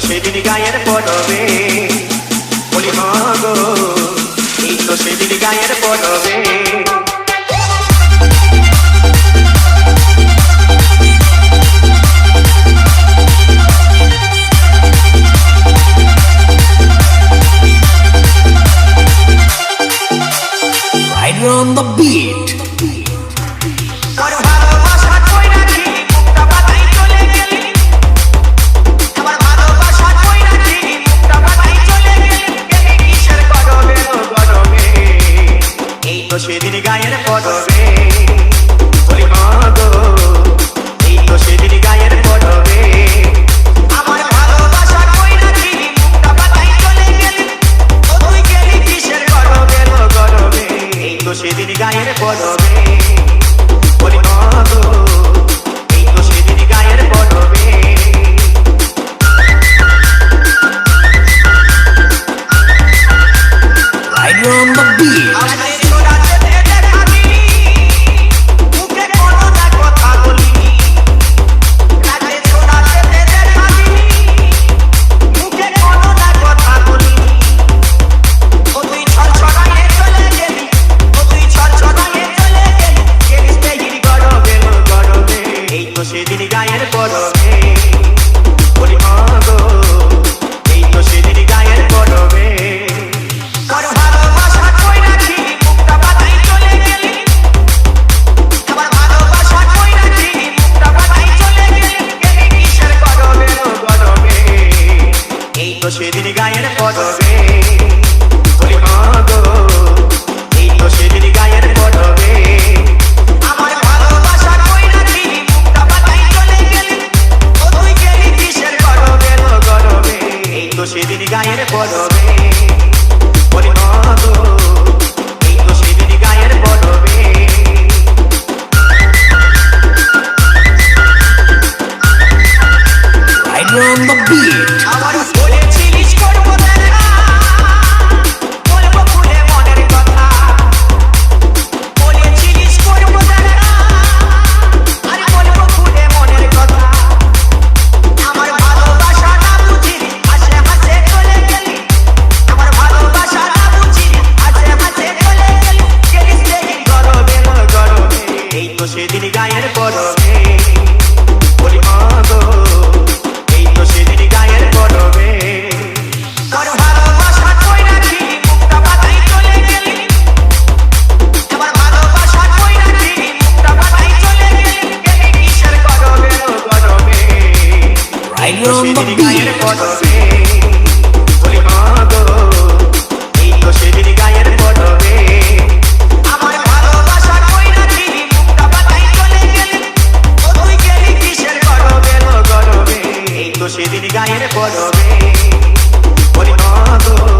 সেদিন গায়ের পড়বে বলি গো এই তো সেদিন গায়ের পড়বে On the beat. সেদিন গায়ের পড়বে বলি গো এই তো সেদিন গায়ের পড়বে আমার ভালোবাসা কই রাখি মুখটা পাতাই চলে গেলি ও তুই গেলি কিসের গরবে গরবে এই তো সেদিন গায়ের পড়বে বলি গো এই তো সেদিন গায়ের পড়বে Right on the beat. সেদিন গায়ের পড়বে বলি গো এই তো সেদিন গায়ের পড়বে তোর ভালোবাসা কই রাখি মুখটা পাতাই চলে গেলি আমার ভালোবাসা কই রাখি মুখটা পাতাই চলে গেলি গেলি কিসের গরবে গরবে এই তো সেদিন গায়ের পড়বে বলি গো এই তো সেদিন গায়ের পড়বে সেদিন গায়ের পড়বে বলি গো এই তো সেদিন গায়ের পড়বে Right on the beat. আমার বলেছিলিস করবো দেখা বলবো খুলে মনের কথা বলেছিলিস করবো দেখা আরে বলবো খুলে মনের কথা আমার ভালোবাসা না বুঝিনি হাসে হাসে চলে গেলি আমার ভালোবাসা না বুঝিনি হাসে হাসে চলে গেলি গেলিস সেদিন গরবে গরবে এই তো সেদিন গায়ের পড়বে বলি গো এই তো সেদিন গায়ের পড়বে তোর ভালোবাসা কই রাখি মুখটা পাতাই চলে গেলি আমার ভালোবাসা কই রাখি মুখটা পাতাই চলে গেলি গেলি কিসের গরবে গরবে Right on the সেদিন গায়ের beat. পড়বে বলি গো এই তো সেদিন গায়ের পড়বে আমার ভালোবাসা কই রাখি মুখটা পাতাই চলে গেলি ও তুই গেলি কিসের গরবে গরবে এই তো সেদিন গায়ের পড়বে বলি গো